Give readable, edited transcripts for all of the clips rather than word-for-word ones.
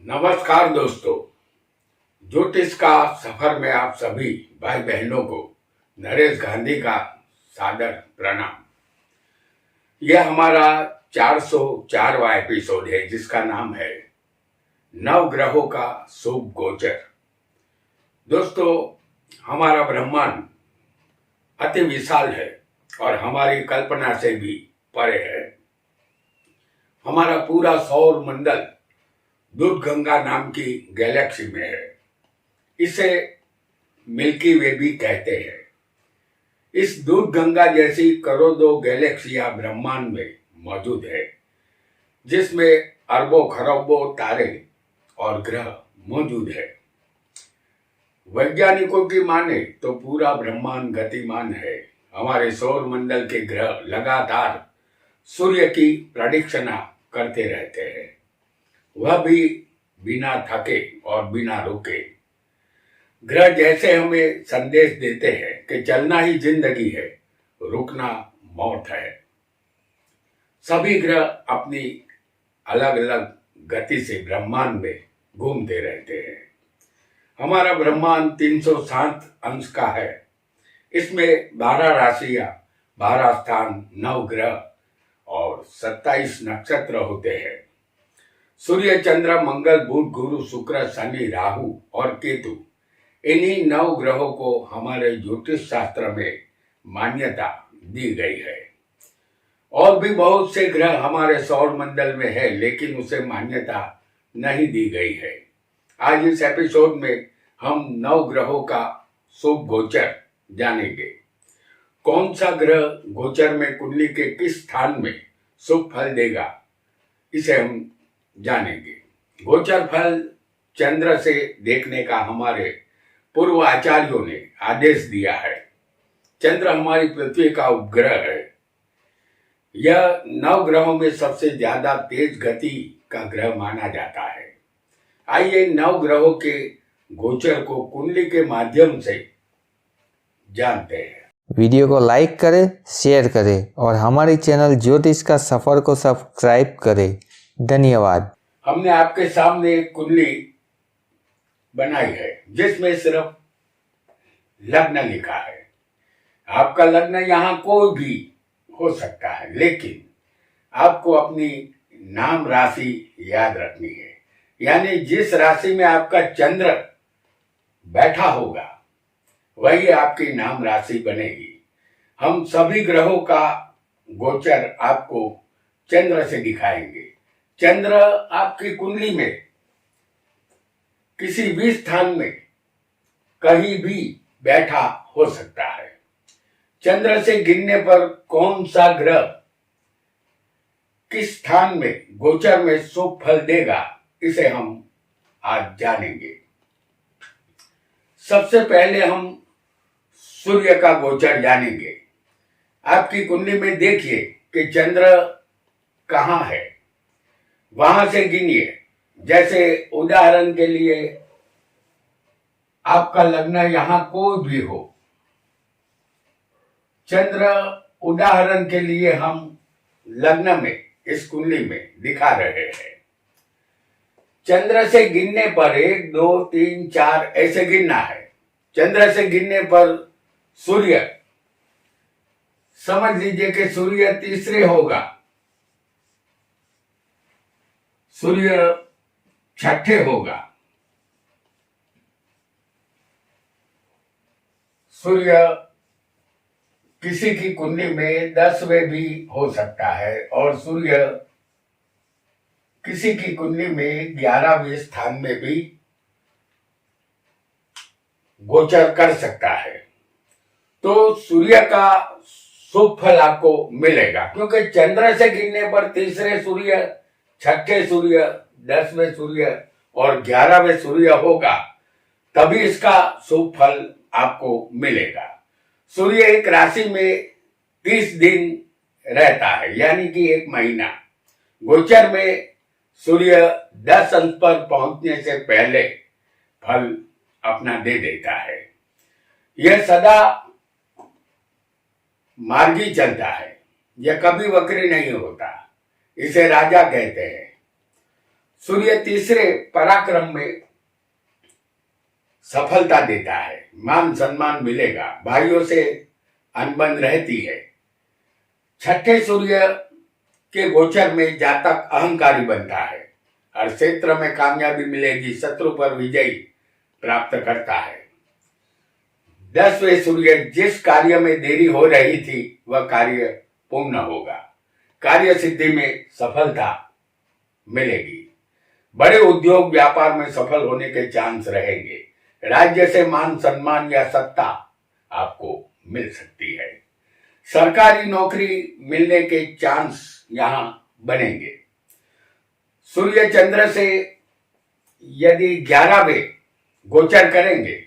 नमस्कार दोस्तों, ज्योतिष का सफर में आप सभी भाई बहनों को नरेश गांधी का सादर प्रणाम। यह हमारा 404वां एपिसोड है जिसका नाम है नवग्रहों का शुभ गोचर। दोस्तों, हमारा ब्रह्मांड अति विशाल है और हमारी कल्पना से भी परे है। हमारा पूरा सौर मंडल दूध गंगा नाम की गैलेक्सी में है। इसे मिल्की वे भी कहते हैं। इस दूध गंगा जैसी करोड़ों गैलेक्सियां ब्रह्मांड में मौजूद है, जिसमें अरबों खरबों तारे और ग्रह मौजूद है। वैज्ञानिकों की माने तो पूरा ब्रह्मांड गतिमान है। हमारे सौर मंडल के ग्रह लगातार सूर्य की प्रदक्षिणा करते रहते हैं, वह भी बिना थके और बिना रुके। ग्रह जैसे हमें संदेश देते हैं कि चलना ही जिंदगी है, रुकना मौत है। सभी ग्रह अपनी अलग अलग गति से ब्रह्मांड में घूमते रहते हैं। हमारा ब्रह्मांड 307 अंश का है। इसमें 12 राशियां, 12 स्थान, 9 ग्रह और 27 नक्षत्र होते हैं। सूर्य, चंद्र, मंगल, बुध, गुरु, शुक्र, शनि, राहु और केतु, इन्हीं 9 ग्रहों को हमारे ज्योतिष शास्त्र में मान्यता दी गई है। और भी बहुत से ग्रह हमारे सौर मंडल में है, लेकिन उसे मान्यता नहीं दी गई है। आज इस एपिसोड में हम 9 ग्रहों का शुभ गोचर जानेंगे। कौन सा ग्रह गोचर में कुंडली के किस स्थान में शुभ फल देगा, इसे हम जानेंगे। गोचर फल चंद्र से देखने का हमारे पूर्व आचार्यों ने आदेश दिया है। चंद्र हमारी पृथ्वी का उपग्रह है। यह 9 ग्रहों में सबसे ज्यादा तेज गति का ग्रह माना जाता है। आइए 9 ग्रहों के गोचर को कुंडली के माध्यम से जानते हैं। वीडियो को लाइक करें, शेयर करें और हमारे चैनल ज्योतिष का सफर को सब्सक्राइब करें। धन्यवाद। हमने आपके सामने एक कुंडली बनाई है जिसमें सिर्फ लग्न लिखा है। आपका लग्न यहाँ कोई भी हो सकता है, लेकिन आपको अपनी नाम राशि याद रखनी है। यानी जिस राशि में आपका चंद्र बैठा होगा वही आपकी नाम राशि बनेगी। हम सभी ग्रहों का गोचर आपको चंद्र से दिखाएंगे। चंद्र आपकी कुंडली में किसी भी स्थान में कहीं भी बैठा हो सकता है। चंद्र से गिनने पर कौन सा ग्रह किस स्थान में गोचर में शुभ फल देगा, इसे हम आज जानेंगे। सबसे पहले हम सूर्य का गोचर जानेंगे। आपकी कुंडली में देखिए कि चंद्र कहाँ है, वहां से गिनिए। जैसे उदाहरण के लिए आपका लग्न यहां कोई भी हो। चंद्र उदाहरण के लिए हम लग्न में इस कुंडली में दिखा रहे हैं। चंद्र से गिनने पर 1 2 3 4 ऐसे गिनना है। चंद्र से गिनने पर सूर्य, समझ लीजिए कि सूर्य तीसरे होगा, सूर्य छठे होगा, सूर्य किसी की कुंडली में 10वें भी हो सकता है और सूर्य किसी की कुंडली में 11वें स्थान में भी गोचर कर सकता है। तो सूर्य का शुभ फल आपको मिलेगा, क्योंकि चंद्र से गिनने पर तीसरे सूर्य, छठे सूर्य, 10वें सूर्य और 11वें सूर्य होगा, तभी इसका शुभ फल आपको मिलेगा। सूर्य एक राशि में 30 दिन रहता है, यानी कि 1 महीना। गोचर में सूर्य 10 अंश पर पहुंचने से पहले फल अपना दे देता है। यह सदा मार्गी चलता है, यह कभी वक्री नहीं होता। इसे राजा कहते हैं। सूर्य तीसरे पराक्रम में सफलता देता है, मान सम्मान मिलेगा, भाइयों से अनबन रहती है। छठे सूर्य के गोचर में जातक अहंकारी बनता है, हर क्षेत्र में कामयाबी मिलेगी, शत्रु पर विजय प्राप्त करता है। 10वें सूर्य जिस कार्य में देरी हो रही थी वह कार्य पूर्ण होगा, कार्य सिद्धि में सफलता मिलेगी, बड़े उद्योग व्यापार में सफल होने के चांस रहेंगे, राज्य से मान सम्मान या सत्ता आपको मिल सकती है, सरकारी नौकरी मिलने के चांस यहां बनेंगे। सूर्य चंद्र से यदि 11वें गोचर करेंगे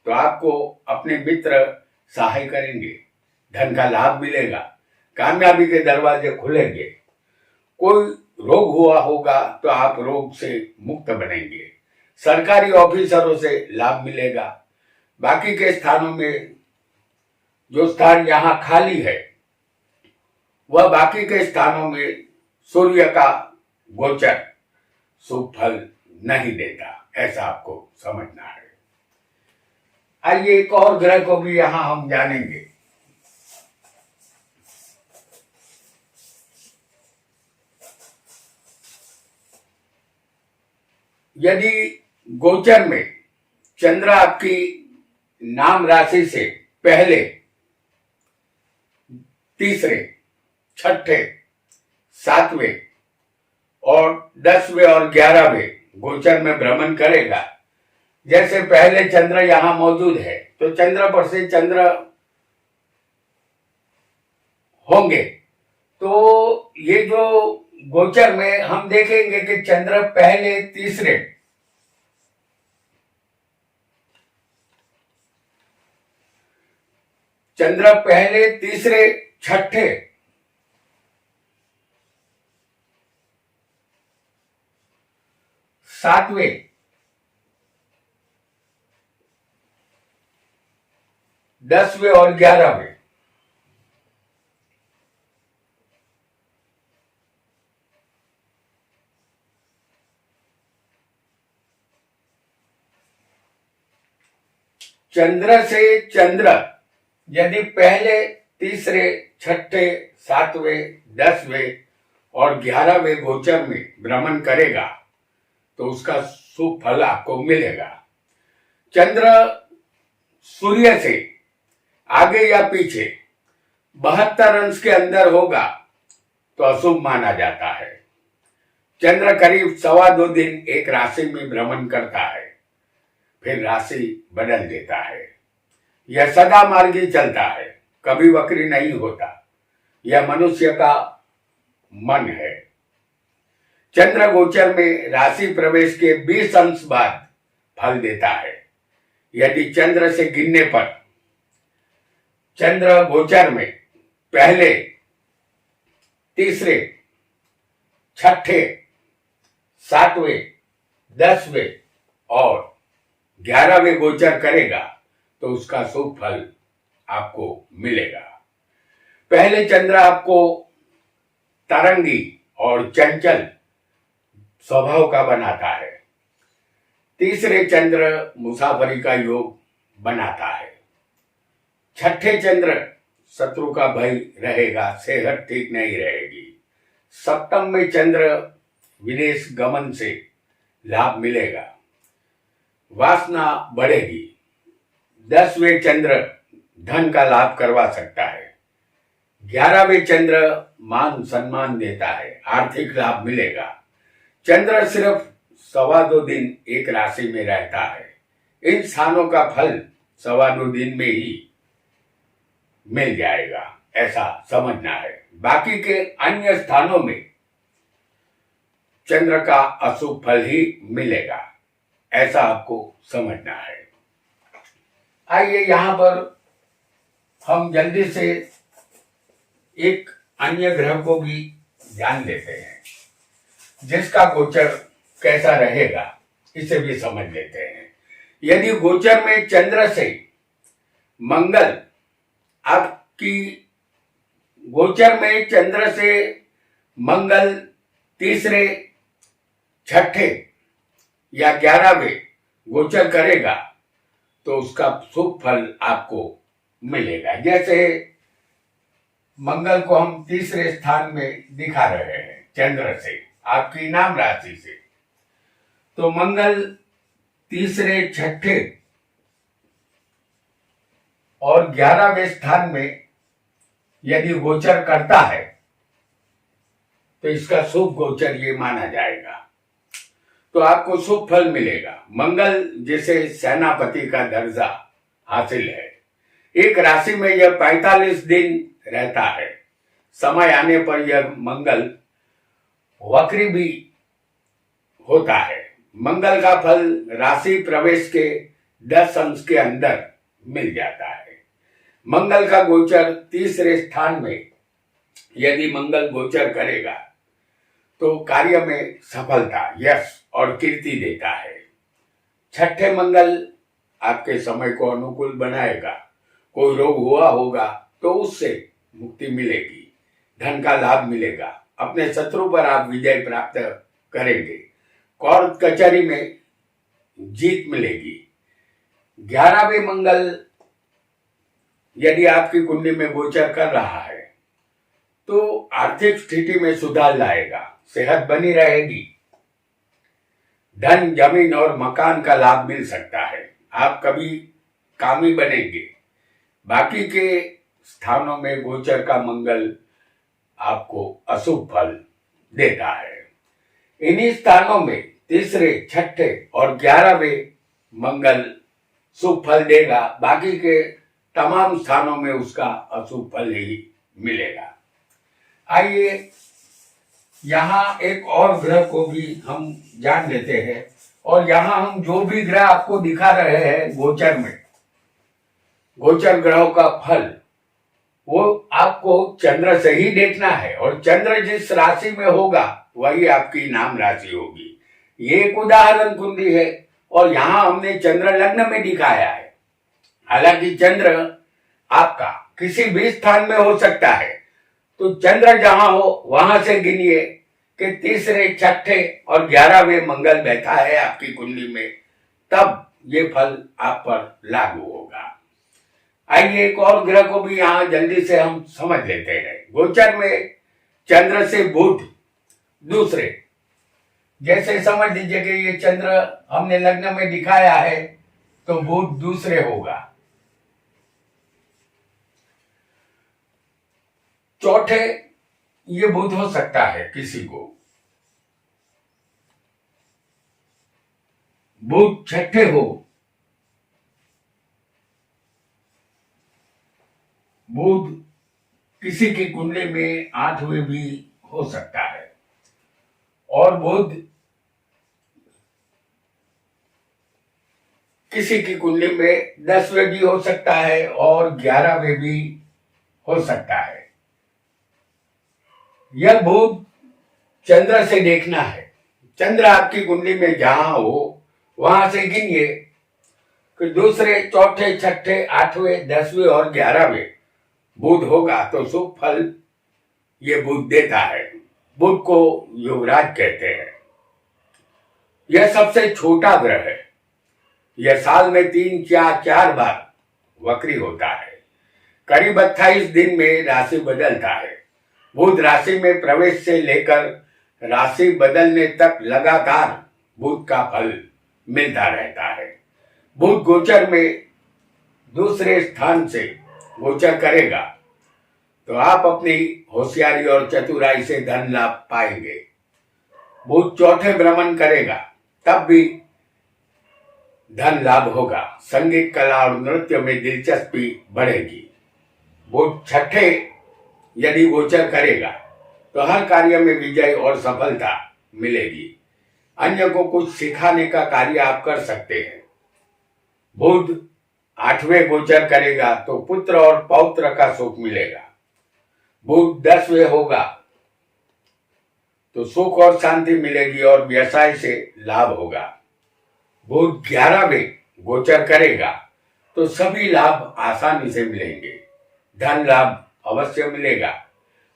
तो आपको अपने मित्र सहाय करेंगे, धन का लाभ मिलेगा, कामयाबी के दरवाजे खुलेंगे, कोई रोग हुआ होगा तो आप रोग से मुक्त बनेंगे, सरकारी ऑफिसरों से लाभ मिलेगा। बाकी के स्थानों में जो स्थान यहां खाली है वह बाकी के स्थानों में सूर्य का गोचर शुभ फल नहीं देता, ऐसा आपको समझना है। आइए एक और ग्रह को भी यहां हम जानेंगे। यदि गोचर में चंद्र आपकी नाम राशि से पहले, तीसरे, छठे, 7वें और 10वें और 11वें गोचर में भ्रमण करेगा, जैसे पहले चंद्र यहां मौजूद है तो चंद्र पर से चंद्र होंगे, तो ये जो गोचर में हम देखेंगे कि चंद्र पहले, तीसरे, चंद्र पहले, तीसरे, छठे, 7वें, 10वें और 11वें चंद्र से चंद्र यदि पहले, तीसरे, छठे, 7वें, 10वें और 11वें गोचर में भ्रमण करेगा तो उसका शुभ फल आपको मिलेगा। चंद्र सूर्य से आगे या पीछे 72 अंश के अंदर होगा तो अशुभ माना जाता है। चंद्र करीब 2.25 दिन एक राशि में भ्रमण करता है, फिर राशि बदल देता है। यह सदा मार्गी चलता है, कभी वक्री नहीं होता, यह मनुष्य का मन है। चंद्र गोचर में राशि प्रवेश के 20 अंश बाद फल देता है। यदि चंद्र से गिनने पर चंद्र गोचर में पहले, तीसरे, छठे, 7वें, 10वें और 11वें गोचर करेगा तो उसका शुभ फल आपको मिलेगा। पहले चंद्र आपको तरंगी और चंचल स्वभाव का बनाता है। तीसरे चंद्र मुसाफरी का योग बनाता है। छठे चंद्र शत्रु का भय रहेगा, सेहत ठीक नहीं रहेगी। सप्तम में चंद्र विदेश गमन से लाभ मिलेगा, वासना बढ़ेगी। 10वें चंद्र धन का लाभ करवा सकता है। 11वें चंद्र मान सम्मान देता है, आर्थिक लाभ मिलेगा। चंद्र सिर्फ 2.25 दिन एक राशि में रहता है। इन स्थानों का फल 2.25 दिन में ही मिल जाएगा, ऐसा समझना है। बाकी के अन्य स्थानों में चंद्र का अशुभ फल ही मिलेगा, ऐसा आपको समझना है। आइए यहां पर हम जल्दी से एक अन्य ग्रह को भी जान लेते हैं, जिसका गोचर कैसा रहेगा इसे भी समझ लेते हैं। यदि गोचर में चंद्र से मंगल, आपकी गोचर में चंद्र से मंगल तीसरे, छठे या 11वें गोचर करेगा तो उसका शुभ फल आपको मिलेगा। जैसे मंगल को हम तीसरे स्थान में दिखा रहे हैं चंद्र से, आपकी नाम राशि से, तो मंगल तीसरे, छठे और 11वें स्थान में यदि गोचर करता है तो इसका शुभ गोचर ये माना जाएगा, तो आपको शुभ फल मिलेगा। मंगल जिसे सेनापति का दर्जा हासिल है, एक राशि में यह 45 दिन रहता है। समय आने पर यह मंगल वक्री भी होता है। मंगल का फल राशि प्रवेश के 10 अंश के अंदर मिल जाता है। मंगल का गोचर तीसरे स्थान में यदि मंगल गोचर करेगा तो कार्य में सफलता, यश और कीर्ति देता है। छठे मंगल आपके समय को अनुकूल बनाएगा। कोई रोग हुआ होगा तो उससे मुक्ति मिलेगी, धन का लाभ मिलेगा, अपने शत्रु पर आप विजय प्राप्त करेंगे, कोर्ट कचहरी में जीत मिलेगी। 11वें मंगल यदि आपकी कुंडली में गोचर कर रहा है तो आर्थिक स्थिति में सुधार लाएगा, सेहत बनी रहेगी, धन, जमीन और मकान का लाभ मिल सकता है, आप कभी कामी बनेंगे। बाकी के स्थानों में गोचर का मंगल आपको अशुभ फल देता है। इन्हीं स्थानों में तीसरे, छठे और 11वें मंगल शुभ फल देगा, बाकी के तमाम स्थानों में उसका अशुभ फल ही मिलेगा। आइए यहाँ एक और ग्रह को भी हम जान लेते हैं, और यहाँ हम जो भी ग्रह आपको दिखा रहे हैं गोचर में, गोचर ग्रहों का फल वो आपको चंद्र से ही देखना है, और चंद्र जिस राशि में होगा वही आपकी नाम राशि होगी। ये एक उदाहरण कुंडली है और यहाँ हमने चंद्र लग्न में दिखाया है। हालांकि चंद्र आपका किसी भी स्थान में हो सकता है, तो चंद्र जहां हो वहां से गिनिए कि तीसरे, छठे और 11वें मंगल बैठा है आपकी कुंडली में, तब ये फल आप पर लागू होगा। आइए एक और ग्रह को भी यहाँ जल्दी से हम समझ लेते हैं। गोचर में चंद्र से बुध दूसरे, जैसे समझ लीजिए कि ये चंद्र हमने लग्न में दिखाया है तो बुध दूसरे होगा। चौथे ये बुध हो सकता है किसी को, बुध छठे हो, बुध किसी की कुंडली में 8वें भी हो सकता है, और बुध किसी की कुंडली में 10वें भी हो सकता है और 11वें भी हो सकता है। यह बुध चंद्र से देखना है। चंद्र आपकी कुंडली में जहां हो वहां से गिनिए कि दूसरे, चौथे, छठे, 8वें, 10वें और 11वें बुध होगा तो शुभ फल ये बुध देता है। बुध को युवराज कहते हैं। यह सबसे छोटा ग्रह है। यह साल में 3 या 4 बार वक्री होता है। करीब 28 दिन में राशि बदलता है। बुध राशि में प्रवेश से लेकर राशि बदलने तक लगातार बुध का फल मिलता रहता है। बुध गोचर में दूसरे स्थान से गोचर करेगा तो आप अपनी होशियारी और चतुराई से धन लाभ पाएंगे। बुध चौथे भ्रमण करेगा तब भी धन लाभ होगा। संगीत, कला और नृत्य में दिलचस्पी बढ़ेगी। बुध छठे यदि गोचर करेगा तो हर कार्य में विजय और सफलता मिलेगी। अन्य को कुछ सिखाने का कार्य आप कर सकते हैं। बुध 8वें गोचर करेगा तो पुत्र और पौत्र का सुख मिलेगा। बुध 10वें होगा तो सुख और शांति मिलेगी और व्यवसाय से लाभ होगा। बुध 11वें गोचर करेगा तो सभी लाभ आसानी से मिलेंगे। धन लाभ अवश्य मिलेगा।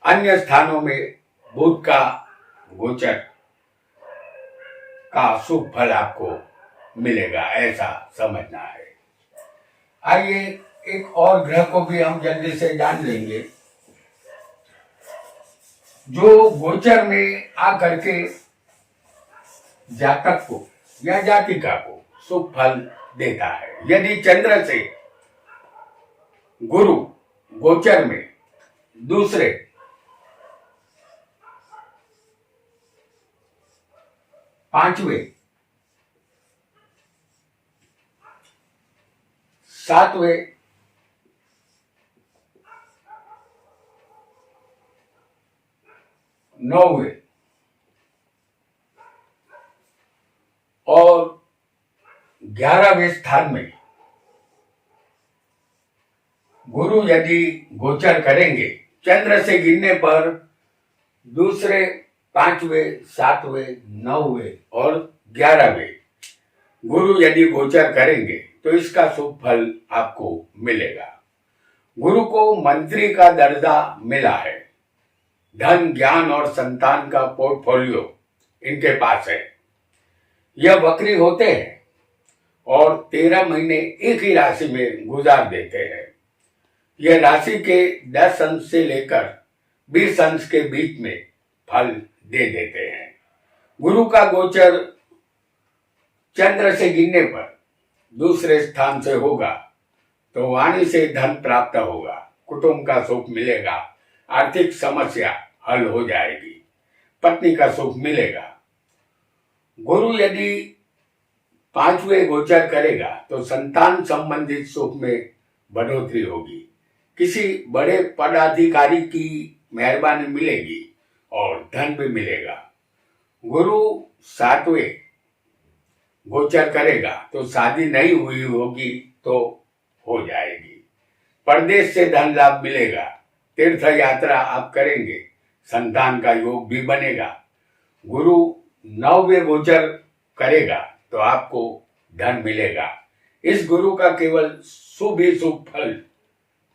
अन्य स्थानों में बुध का गोचर का शुभ फल आपको मिलेगा, ऐसा समझना है। आइए एक और ग्रह को भी हम जल्दी से जान लेंगे जो गोचर में आकर के जातक को या जातिका को शुभ फल देता है। यदि चंद्र से गुरु गोचर में दूसरे, पांचवें, सातवें, नौवें और 11वें स्थान में गुरु यदि गोचर करेंगे, चंद्र से गिनने पर दूसरे, पांचवें, सातवें, नौवें और 11वें गुरु यदि गोचर करेंगे तो इसका शुभ फल आपको मिलेगा। गुरु को मंत्री का दर्जा मिला है। धन, ज्ञान और संतान का पोर्टफोलियो इनके पास है। यह वक्री होते हैं और 13 महीने एक ही राशि में गुजार देते हैं। यह राशि के 10 अंश से लेकर 20 अंश के बीच में फल दे देते हैं। गुरु का गोचर चंद्र से गिनने पर दूसरे स्थान से होगा तो वाणी से धन प्राप्त होगा, कुटुंब का सुख मिलेगा, आर्थिक समस्या हल हो जाएगी, पत्नी का सुख मिलेगा। गुरु यदि 5वें गोचर करेगा तो संतान संबंधित सुख में बढ़ोतरी होगी, किसी बड़े पदाधिकारी की मेहरबानी मिलेगी और धन भी मिलेगा। गुरु 7वें गोचर करेगा तो शादी नहीं हुई होगी तो हो जाएगी, परदेश से धन लाभ मिलेगा, तीर्थ यात्रा आप करेंगे, संतान का योग भी बनेगा। गुरु 9वें गोचर करेगा तो आपको धन मिलेगा। इस गुरु का केवल शुभ ही शुभ फल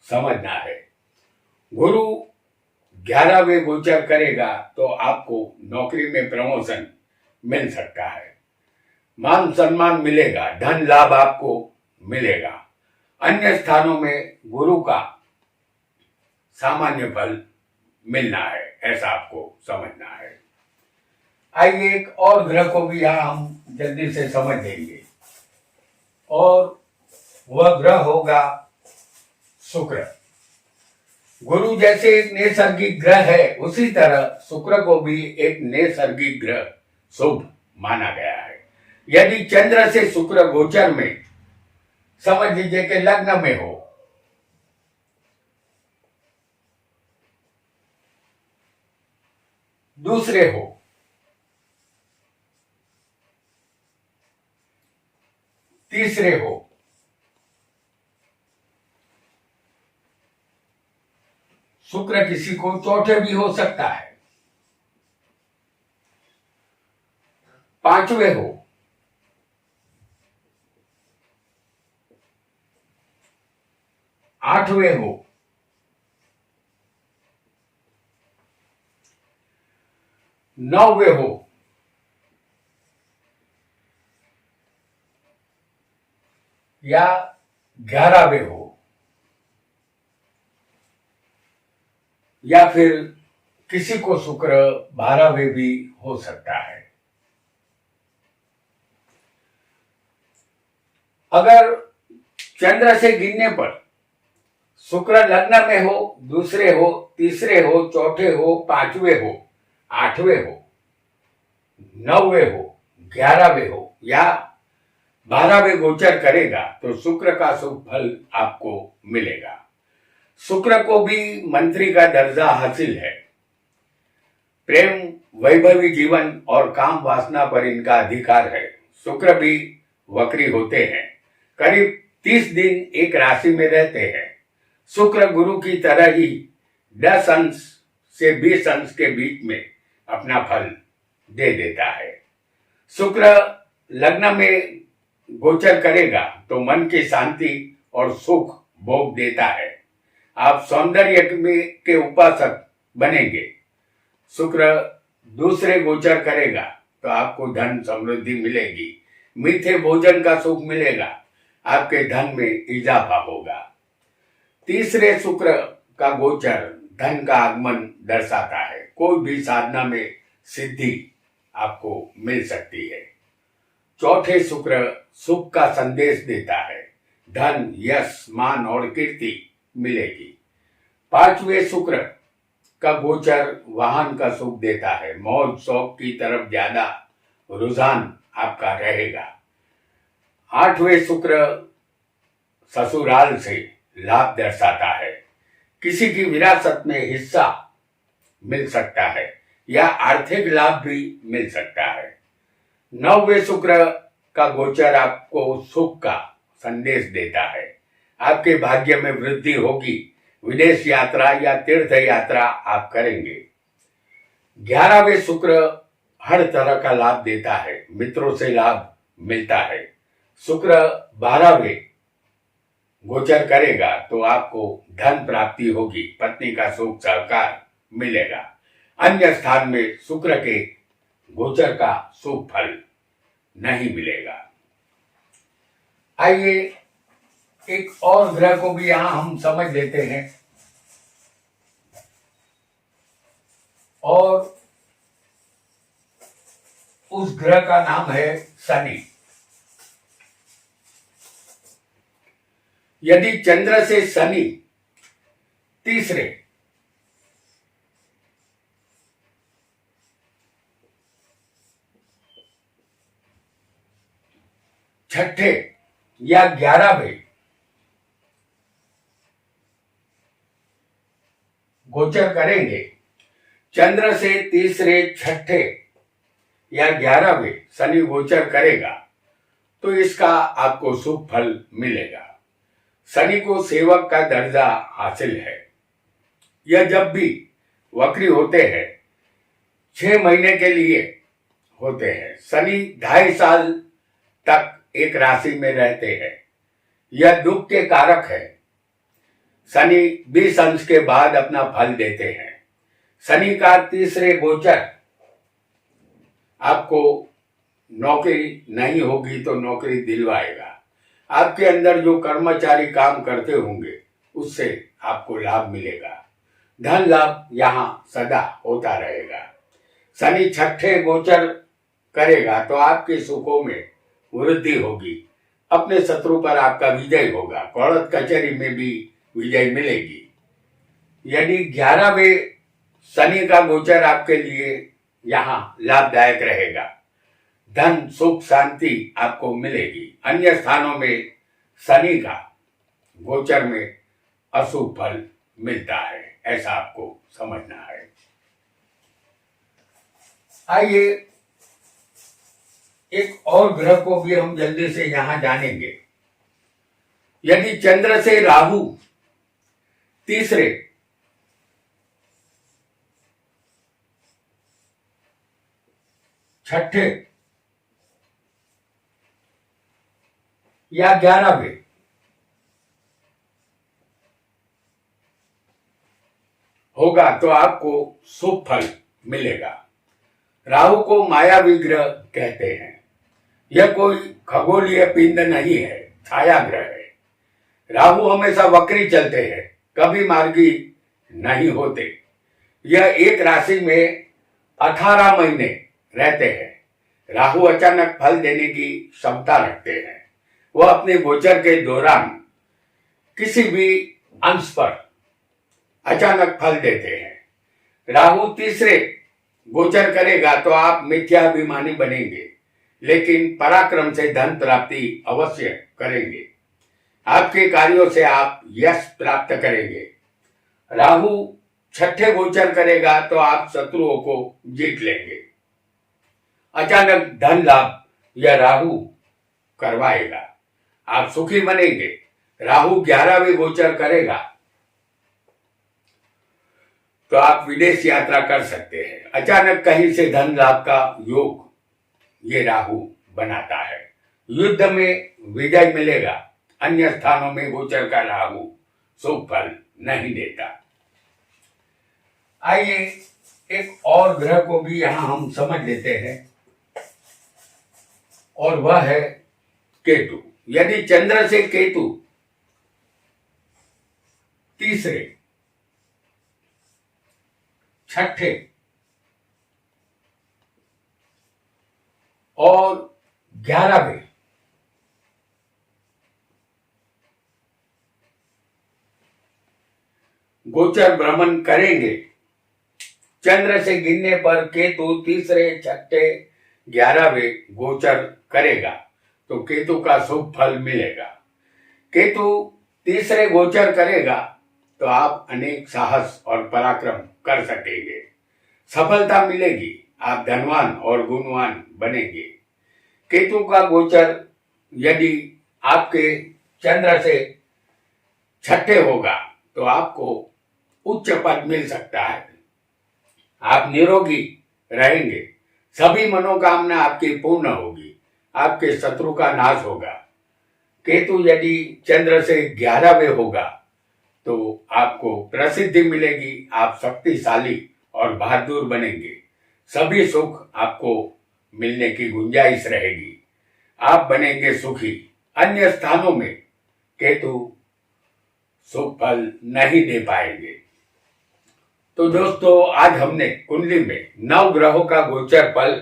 समझना है। गुरु 11वें गोचर करेगा तो आपको नौकरी में प्रमोशन मिल सकता है, मान सम्मान मिलेगा, धन लाभ आपको मिलेगा। अन्य स्थानों में गुरु का सामान्य फल मिलना है, ऐसा आपको समझना है। आइए एक और ग्रह को भी यहां हम जल्दी से समझ लेंगे और वह ग्रह होगा शुक्र। गुरु जैसे एक नैसर्गिक ग्रह है, उसी तरह शुक्र को भी एक नैसर्गिक ग्रह शुभ माना गया है। यदि चंद्र से शुक्र गोचर में, समझ लीजिए कि लग्न में हो, दूसरे हो, तीसरे हो, शुक्र किसी को चौथे भी हो सकता है, 5वें हो, 8वें हो, 9वें हो या 11वें हो या फिर किसी को शुक्र 12वें भी हो सकता है। अगर चंद्र से गिनने पर शुक्र लग्न में हो, दूसरे हो, तीसरे हो, चौथे हो, 5वें हो, 8वें हो, 9वें हो, 11वें हो या 12वें गोचर करेगा तो शुक्र का शुभ फल आपको मिलेगा। शुक्र को भी मंत्री का दर्जा हासिल है। प्रेम, वैभवी जीवन और काम वासना पर इनका अधिकार है। शुक्र भी वक्री होते हैं, करीब 30 दिन एक राशि में रहते हैं। शुक्र गुरु की तरह ही 10 अंश से 20 अंश के बीच में अपना फल दे देता है। शुक्र लग्न में गोचर करेगा तो मन की शांति और सुख भोग देता है। आप सौंदर्य के उपासक बनेंगे। शुक्र दूसरे गोचर करेगा तो आपको धन समृद्धि मिलेगी, मीठे भोजन का सुख मिलेगा, आपके धन में इजाफा होगा। तीसरे शुक्र का गोचर धन का आगमन दर्शाता है। कोई भी साधना में सिद्धि आपको मिल सकती है। चौथे शुक्र सुख का संदेश देता है, धन, यश, मान और कीर्ति मिलेगी। पांचवें शुक्र का गोचर वाहन का सुख देता है, मौज शौक की तरफ ज्यादा रुझान आपका रहेगा। आठवें शुक्र ससुराल से लाभ दर्शाता है, किसी की विरासत में हिस्सा मिल सकता है या आर्थिक लाभ भी मिल सकता है। नौवें शुक्र का गोचर आपको सुख का संदेश देता है, आपके भाग्य में वृद्धि होगी, विदेश यात्रा या तीर्थ यात्रा आप करेंगे। 11वें शुक्र हर तरह का लाभ देता है, मित्रों से लाभ मिलता है। शुक्र 12वें गोचर करेगा तो आपको धन प्राप्ति होगी, पत्नी का सुख सहकार मिलेगा। अन्य स्थान में शुक्र के गोचर का शुभ फल नहीं मिलेगा। आइए एक और ग्रह को भी यहां हम समझ लेते हैं, और उस ग्रह का नाम है शनि। यदि चंद्र से शनि तीसरे, छठे या 11वें गोचर करेंगे, चंद्र से तीसरे, छठे या 11वें शनि गोचर करेगा तो इसका आपको शुभ फल मिलेगा। शनि को सेवक का दर्जा हासिल है। यह जब भी वक्री होते हैं 6 महीने के लिए होते हैं। शनि 2.5 साल तक एक राशि में रहते हैं। यह दुख के कारक है। शनि 20 अंश के बाद अपना फल देते हैं। शनि का तीसरे गोचर आपको नौकरी नहीं होगी तो नौकरी दिलवाएगा। आपके अंदर जो कर्मचारी काम करते होंगे उससे आपको लाभ मिलेगा। धन लाभ यहाँ सदा होता रहेगा। शनि छठे गोचर करेगा तो आपके सुखों में वृद्धि होगी, अपने शत्रु पर आपका विजय होगा, कोर्ट कचहरी में भी विजय मिलेगी। यदि 11वें शनि का गोचर आपके लिए यहाँ लाभदायक रहेगा, धन सुख शांति आपको मिलेगी। अन्य स्थानों में शनि का गोचर में अशुभ फल मिलता है, ऐसा आपको समझना है। आइए एक और ग्रह को भी हम जल्दी से यहां जानेंगे। यदि चंद्र से राहु तीसरे, छठे या 11वें होगा तो आपको शुभ फल मिलेगा। राहु को मायावी ग्रह कहते हैं। यह कोई खगोलीय पिंड नहीं है, छाया ग्रह है। राहु हमेशा वक्री चलते हैं, कभी मार्गी नहीं होते। यह एक राशि में 18 महीने रहते हैं। राहु अचानक फल देने की क्षमता रखते हैं। वह अपने गोचर के दौरान किसी भी अंश पर अचानक फल देते हैं। राहु तीसरे गोचर करेगा तो आप मिथ्याभिमानी बनेंगे, लेकिन पराक्रम से धन प्राप्ति अवश्य करेंगे। आपके कार्यों से आप यश प्राप्त करेंगे। राहु छठे गोचर करेगा तो आप शत्रुओं को जीत लेंगे। अचानक धन लाभ यह राहु करवाएगा, आप सुखी बनेंगे। राहु 11वें गोचर करेगा तो आप विदेश यात्रा कर सकते हैं। अचानक कहीं से धन लाभ का योग ये राहु बनाता है। युद्ध में विजय मिलेगा। अन्य स्थानों में गोचर का राहु शुभ फल नहीं देता। आइए एक और ग्रह को भी यहां हम समझ लेते हैं। और वह है केतु। यदि चंद्र से केतु तीसरे, छठे और 11वें गोचर भ्रमण करेंगे, चंद्र से गिनने पर केतु तीसरे, छठे, 11वें गोचर करेगा तो केतु का शुभ फल मिलेगा। केतु तीसरे गोचर करेगा तो आप अनेक साहस और पराक्रम कर सकेंगे, सफलता मिलेगी, आप धनवान और गुणवान बनेंगे। केतु का गोचर यदि आपके चंद्र से छठे होगा तो आपको उच्च पद मिल सकता है, आप निरोगी रहेंगे, सभी मनोकामना आपकी पूर्ण होगी, आपके शत्रु का नाश होगा। केतु यदि चंद्र से 11वें होगा तो आपको प्रसिद्धि मिलेगी, आप शक्तिशाली और बहादुर बनेंगे, सभी सुख आपको मिलने की गुंजाइश रहेगी, आप बनेंगे सुखी। अन्य स्थानों में केतु शुभ फल नहीं दे पाएंगे। तो दोस्तों, आज हमने कुंडली में 9 ग्रहों का गोचर फल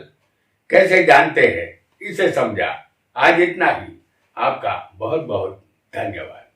कैसे जानते हैं इसे समझा। आज इतना ही। आपका बहुत बहुत धन्यवाद।